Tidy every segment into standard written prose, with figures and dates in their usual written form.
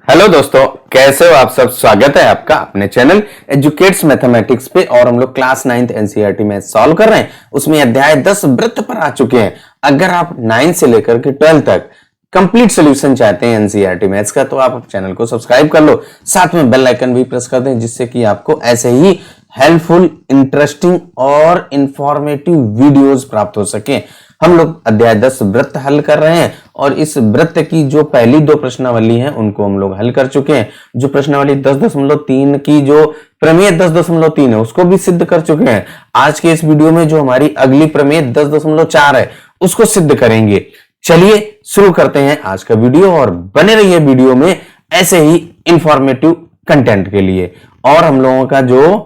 Hello दोस्तों, कैसे हो आप सब। स्वागत है आपका अपने चैनल एजुकेट्स मैथमेटिक्स पे। और हम लोग क्लास 9th एनसीईआरटी में सॉल्व कर रहे हैं। उसमें अध्याय 10 वृत्त पर आ चुके हैं। अगर आप 9 से लेकर के 12 तक कंप्लीट सॉल्यूशन चाहते हैं एनसीईआरटी मैथ्स का, तो आप चैनल को सब्सक्राइब कर लो, साथ में बेल आइकन भी प्रेस कर दें, जिससे कि आपको ऐसे ही हेल्पफुल, इंटरेस्टिंग और इंफॉर्मेटिव वीडियोस प्राप्त हो सके। हम लोग अध्याय 10 वृत्त हल कर रहे हैं और इस वृत्त की जो पहली दो प्रश्नावली हैं उनको हम लोग हल कर चुके हैं। जो प्रश्नावली 10.3 की जो प्रमेय 10.3 है उसको भी सिद्ध कर चुके हैं। आज के इस वीडियो में जो हमारी अगली प्रमेय 10.4 है उसको सिद्ध करेंगे। चलिए शुरू करते हैं आज का वीडियो और बने रहिए वीडियो में ऐसे ही इंफॉर्मेटिव कंटेंट के लिए। और हम लोगों का जो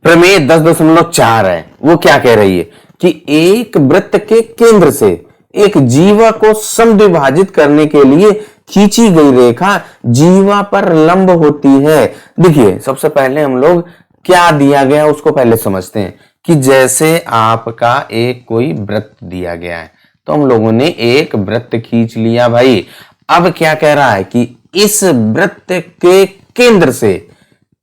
प्रमेय 10.4 है वो क्या कह रही है कि एक वृत्त के केंद्र से एक जीवा को समद्विभाजित करने के लिए खींची गई रेखा जीवा पर लंब होती है। देखिए, सबसे पहले हम लोग क्या दिया गया उसको पहले समझते हैं कि जैसे आपका एक कोई वृत्त दिया गया है तो हम लोगों ने एक वृत्त खींच लिया भाई। अब क्या कह रहा है कि इस वृत्त के केंद्र से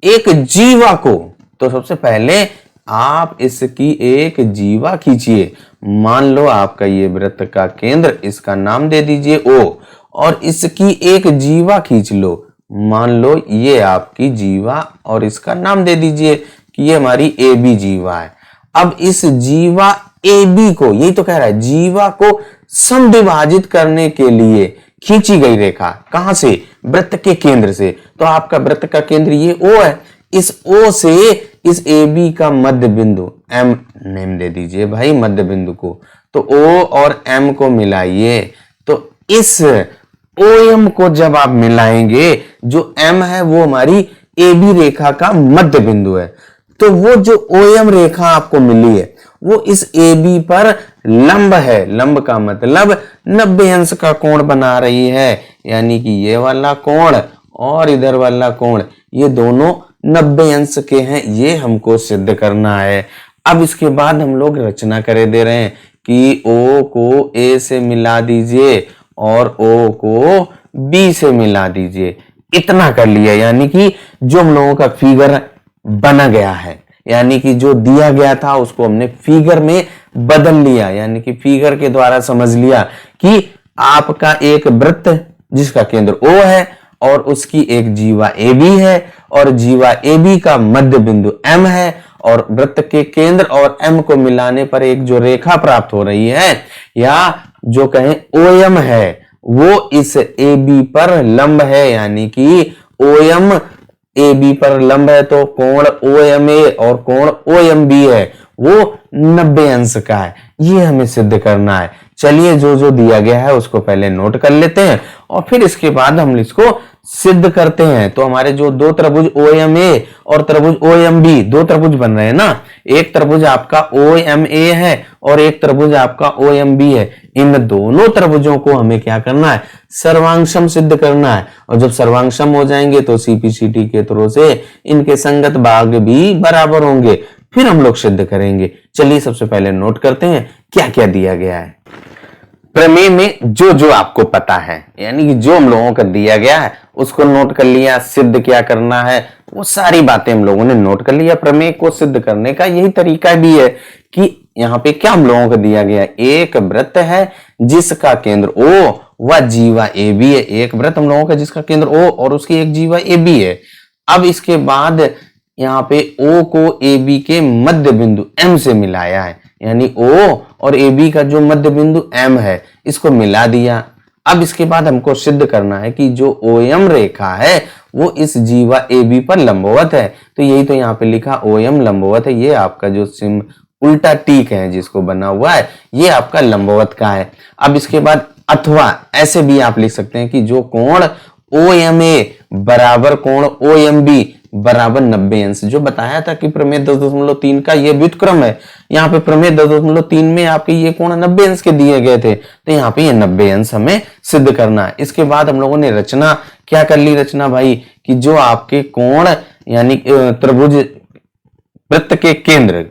एक जीवा को, तो सबसे पहले आप इसकी एक जीवा खींचिए। मान लो आपका ये वृत्त का केंद्र, इसका नाम दे दीजिए O, और इसकी एक जीवा खींच लो। मान लो ये आपकी जीवा और इसका नाम दे दीजिए कि ये हमारी AB जीवा है। अब इस जीवा AB को, यही तो कह रहा है, जीवा को समद्विभाजित करने के लिए खींची गई रेखा कहां से? वृत्त के केंद्र से। तो आपका वृत्त का केंद्र ये O है। इस O से इस AB का मध्य बिंदु M नेम दे दीजिए भाई, मध्य बिंदु को। तो O और M को मिलाइए। तो इस OM को जब आप मिलाएंगे, जो M है वो हमारी AB रेखा का मध्य बिंदु है। तो वो जो OM रेखा आपको मिली है वो इस AB पर लंब है। लंब का मतलब 90 अंश का कोण बना रही है, यानी कि ये वाला कोण और इधर वाला कोण, ये दोनों 90 अंश के हैं। ये हमको सिद्ध करना है। अब इसके बाद हम लोग रचना करे दे रहे हैं कि O को A से मिला दीजिए और O को B से मिला दीजिए। इतना कर लिया, यानी कि जो हम लोगों का फिगर बना गया है, यानी कि जो दिया गया था उसको हमने फिगर में बदल लिया, यानी कि फिगर के द्वारा समझ लिया कि आपका एक वृत्त जिसका केंद्र O है और उसकी एक जीवा AB है और जीवा AB का मध्य बिंदु M है, और वृत्त के केंद्र और M को मिलाने पर एक जो रेखा प्राप्त हो रही है या जो कहें OM है वो इस AB पर लंब है, यानी कि OM AB पर लंब है। तो कोण OMA और कोण OMB है वो 90 अंश का है। ये हमें सिद्ध करना है। चलिए, जो जो दिया गया है उसको पहले नोट कर लेते हैं और फिर इसके बाद हम इसको सिद्ध करते हैं। तो हमारे जो दो त्रिभुज OMA और त्रिभुज OMB, दो त्रिभुज बन रहे हैं ना। एक त्रिभुज आपका OMA है और एक त्रिभुज आपका OMB है। इन दोनों त्रिभुजों को हमें क्या करना है? सर्वांगसम सिद्ध करना है। और जब सर्वांगसम हो जाएंगे तो CPCT के थ्रू से इनके संगत भाग भी बराबर होंगे, फिर हम लोग सिद्ध करेंगे। चलिए, सबसे पहले नोट करते हैं क्या क्या दिया गया है प्रमेय में। जो जो आपको पता है, यानी कि जो हम लोगों का दिया गया है उसको नोट कर लिया। सिद्ध क्या करना है वो सारी बातें हम लोगों ने नोट कर लिया। प्रमेय को सिद्ध करने का यही तरीका भी है कि यहाँ पे क्या हम लोगों को दिया गया, एक वृत्त है जिसका केंद्र O व जीवा AB है। एक वृत्त हम लोगों का जिसका केंद्र O और उसकी एक जीवा AB है। अब इसके बाद यहाँ पे O को AB के मध्य बिंदु M से मिलाया है, यानी O और AB का जो मध्य बिंदु M है इसको मिला दिया। अब इसके बाद हमको सिद्ध करना है कि जो OM रेखा है वो इस जीवा AB पर लंबवत है। तो यही तो यहाँ पे लिखा OM लंबवत है। ये आपका जो उल्टा टीक है जिसको बना हुआ है ये आपका लंबवत का है। अब इसके बाद अथवा ऐसे भी आप लिख सकते हैं कि जो कोण OMA बराबर कोण OMB बराबर 90 अंश, जो बताया था कि प्रमेय 10.3 का ये व्युत्क्रम है। यहाँ पे प्रमेय 10.3 में आपके ये कोण 90 अंश के दिए गए थे, तो यहाँ पे ये 90 अंश हमें सिद्ध करना है। इसके बाद हम लोगों ने रचना क्या कर ली? रचना भाई कि जो आपके कोण यानी त्रिभुज, वृत्त के केंद्र,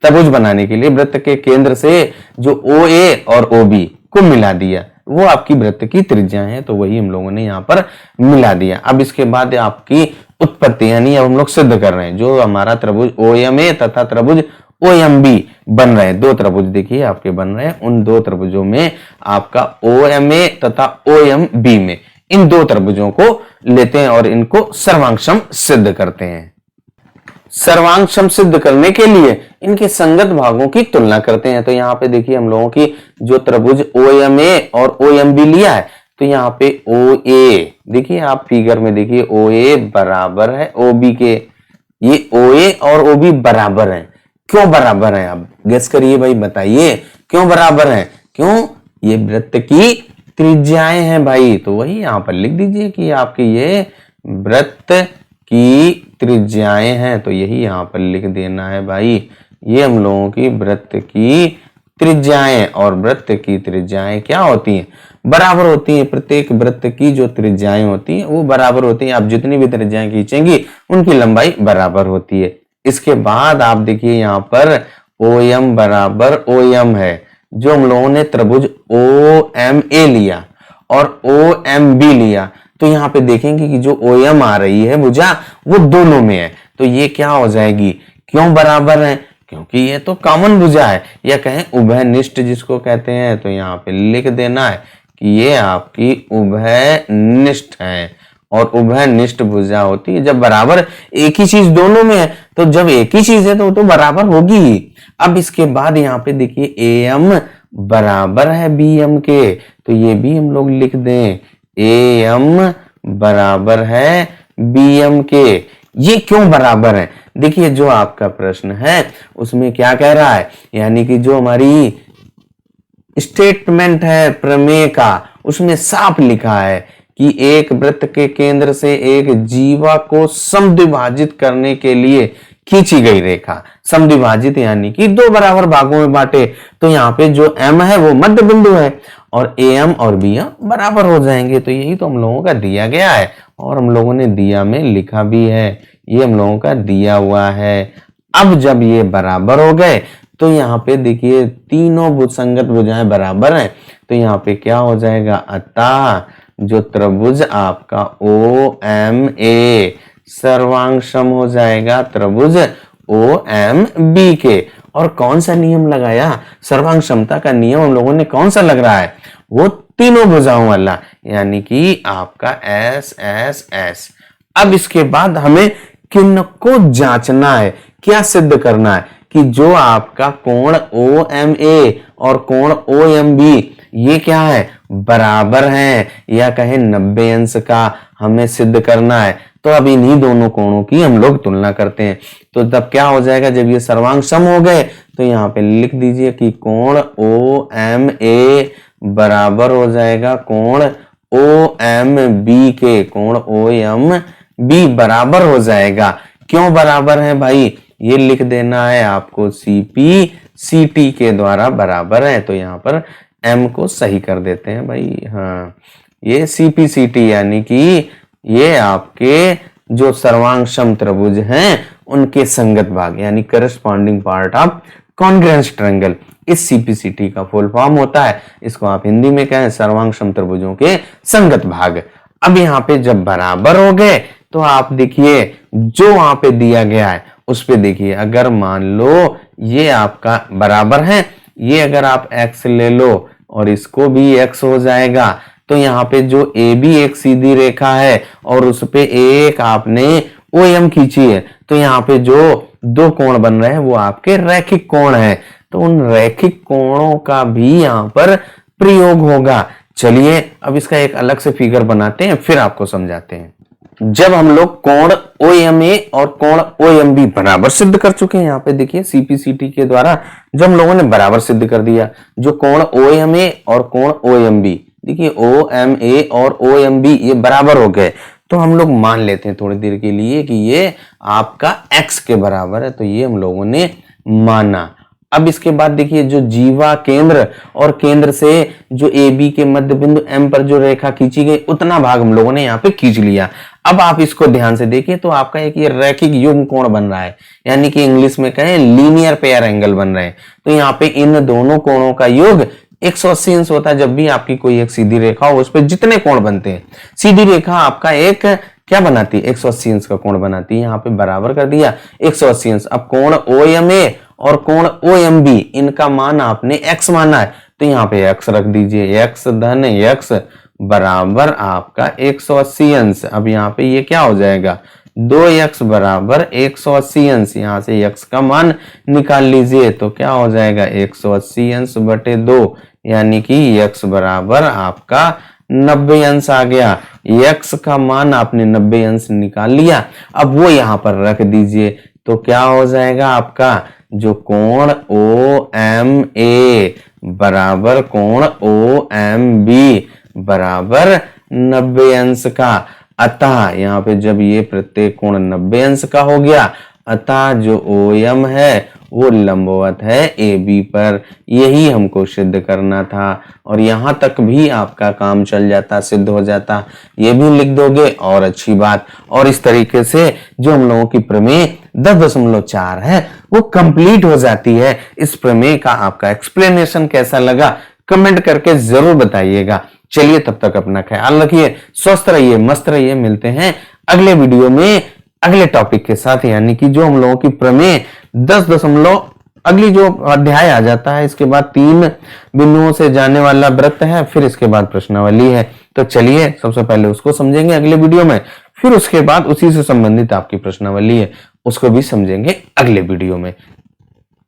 त्रिभुज बनाने के लिए वृत्त के केंद्र से जो OA और OB को मिला दिया। वो आपकी वृत्त की त्रिज्या है, तो वही हम लोगों ने यहाँ पर मिला दिया। अब इसके बाद आपकी उत्पत्ति, यानी अब हम लोग सिद्ध कर रहे हैं जो हमारा त्रिभुज OMA तथा त्रिभुज OMB बन रहे हैं, दो त्रिभुज देखिए आपके बन रहे हैं, उन दो त्रिभुजों में आपका OMA तथा OMB में इन दो त्रिभुजों को लेते हैं और इनको सर्वांगसम सिद्ध करते हैं। सर्वांगसम सिद्ध करने के लिए इनके संगत भागों की तुलना करते हैं। तो यहाँ पे देखिए हम लोगों की जो त्रिभुज OMA और OMB लिया है, तो यहाँ पे OA देखिए आप फिगर में देखिए OA बराबर है OB के, ये OA और OB बराबर हैं। क्यों बराबर हैं आप गेस करिए भाई, बताइए क्यों बराबर हैं? क्यों? ये वृत्त की त्रिज्याएं हैं भाई, तो वही यहाँ पर लिख दीजिए कि आपके ये वृत्त की त्रिज्याएं हैं, तो यही यहाँ पर लिख देना है भाई। ये हम लोगों की वृत्त की त्रिज्याएं, और वृत्त की त्रिज्याएं क्या होती हैं? बराबर होती हैं। प्रत्येक वृत्त की जो त्रिज्याएं होती हैं वो बराबर होती हैं। आप जितनी भी त्रिज्याएं खींचेंगी उनकी लंबाई बराबर होती है। इसके बाद आप देखिए यहाँ पर OM बराबर OM है, जो हम लोगों ने त्रिभुज OMA लिया और OMB लिया, तो यहाँ पे देखेंगे कि जो OM आ रही है भुजा वो दोनों में है, तो ये क्या हो जाएगी? क्यों बराबर है? क्योंकि ये तो कॉमन भुजा है, या कहें उभयनिष्ठ जिसको कहते हैं, तो यहाँ पे लिख देना है कि ये आपकी उभयनिष्ठ है। और उभयनिष्ठ भुजा होती है जब बराबर एक ही चीज दोनों में है, तो जब एक ही चीज है तो बराबर होगी ही। अब इसके बाद यहाँ पे देखिए AM बराबर है BM के, तो ये भी हम लोग लिख दें AM बराबर है BM के। ये क्यों बराबर है? देखिए जो आपका प्रश्न है उसमें क्या कह रहा है, यानी कि जो हमारी स्टेटमेंट है प्रमेय का, उसमें साफ लिखा है कि एक वृत्त के केंद्र से एक जीवा को समद्विभाजित करने के लिए खींची गई रेखा, समद्विभाजित यानी कि दो बराबर भागों में बांटे, तो यहाँ पे जो M है वो मध्य बिंदु है और AM और BM बराबर हो जाएंगे। तो यही तो हम लोगों का दिया गया है और हम लोगों ने दिया में लिखा भी है, ये हम लोगों का दिया हुआ है। अब जब ये बराबर हो गए तो यहाँ पे देखिए तीनों भुजसंगत भुजाएं बराबर हैं, तो यहाँ पे क्या हो जाएगा? अतः जो त्रिभुज आपका OMA सर्वांगसम हो जाएगा त्रिभुज OMB के। और कौन सा नियम लगाया? सर्वांगसमता का नियम हम लोगों ने कौन सा लग रहा है? वो तीनों भुजाओं वाला, यानी कि आपका SSS। अब इसके बाद हमें किन को जांचना है, क्या सिद्ध करना है कि जो आपका कोण OMA और कोण OMB ये क्या है? बराबर हैं, या कहें 90 अंश का हमें सिद्ध करना है। तो अब इन्हीं दोनों कोणों की हम लोग तुलना करते हैं। तो तब क्या हो जाएगा? जब ये सर्वांगसम हो गए तो यहाँ पे लिख दीजिए कि कोण OMA बराबर हो जाएगा कोण OMB के, कोण OMB बराबर हो जाएगा। क्यों बराबर है भाई? ये लिख देना है आपको CP/CT के द्वारा बराबर है, तो यहाँ पर M को सही कर देते हैं भाई। हाँ, ये CP/CT यानी कि ये आपके जो सर्वांगसम त्रिभुज हैं उनके संगत भाग, यानी corresponding part of congruence triangle, इस CP/CT का फुल फॉर्म होता है। इसको आप हिंदी में कहें सर्वांगसम त्रिभुजों के संगत भाग। अब यहाँ पे जब बराबर हो गए तो आप देखिए जो वहां पे दिया गया है उस पे देखिए, अगर मान लो ये आपका बराबर है, ये अगर आप x ले लो और इसको भी x हो जाएगा, तो यहाँ पे जो AB एक सीधी रेखा है और उस पे एक आपने OM खींची है, तो यहाँ पे जो दो कोण बन रहे हैं वो आपके रैखिक कोण है, तो उन रैखिक कोणों का भी यहाँ पर प्रयोग होगा। चलिए अब इसका एक अलग से फिगर बनाते हैं, फिर आपको समझाते हैं। जब हम लोग कोण OMA और कोण OMB बराबर सिद्ध कर चुके हैं, यहाँ पे देखिए CP/CT के द्वारा जब हम लोगों ने बराबर सिद्ध कर दिया, जो कोण OMA और कोण OMB, देखिए OMA और OMB ये बराबर हो गए, तो हम लोग मान लेते हैं थोड़ी देर के लिए कि ये आपका x के बराबर है, तो ये हम लोगों ने माना। अब इसके बाद देखिए जो जीवा केंद्र और केंद्र से जो AB के मध्य बिंदु M पर जो रेखा खींची गई उतना भाग हम लोगों ने यहाँ पे खींच लिया। अब आप इसको ध्यान से देखिए तो आपका एक ये रैखिक युग्म कोण बन रहा है, यानी कि इंग्लिश में कहें लीनियर पेयर एंगल बन रहे हैं। तो यहाँ पे इन दोनों कोणों का योग 180 अंश होता है जब भी आपकी कोई एक सीधी रेखा हो उस पर जितने कोण बनते हैं। सीधी रेखा आपका एक क्या बनाती है, 180 अंश का कोण बनाती है। यहाँ पे बराबर कर दिया 180 अंश। अब कोण OMA और कोण OMB इनका मान आपने x माना है, तो यहाँ पे x रख दीजिए, x धन x बराबर आपका 180 अंश। अब यहाँ पे ये क्या हो जाएगा, 2x बराबर 180 अंश। यहाँ से x का मान निकाल लीजिए तो क्या हो जाएगा 180 अंश बटे 2, यानी कि x बराबर आपका 90 अंश आ गया। x का मान आपने 90 अंश निकाल लिया, अब वो यहाँ पर रख दीजिए तो क्या हो जाएगा आपका जो कोण OMA बराबर कोण OMB बराबर 90 अंश का। अतः यहाँ पे जब ये प्रत्येक कोण 90 अंश का हो गया, अतः जो OM है वो लंबवत है AB पर। यही हमको सिद्ध करना था और यहां तक भी आपका काम चल जाता, सिद्ध हो जाता। ये भी लिख दोगे और अच्छी बात। और इस तरीके से जो हम लोगों की प्रमेय 10.4 है वो कंप्लीट हो जाती है। इस प्रमेय का आपका एक्सप्लेनेशन कैसा लगा कमेंट करके जरूर बताइएगा। चलिए तब तक अपना ख्याल रखिए, स्वस्थ रहिए, मस्त रहिए। मिलते हैं अगले वीडियो में अगले टॉपिक के साथ, यानी कि जो हम लोगों की प्रमेय 10 अगली जो अध्याय आ जाता है, इसके बाद 3 बिंदुओं से जाने वाला वृत्त है, फिर इसके बाद प्रश्नावली है। तो चलिए सबसे पहले उसको समझेंगे अगले वीडियो में, फिर उसके बाद उसी से संबंधित आपकी प्रश्नावली है उसको भी समझेंगे अगले वीडियो में।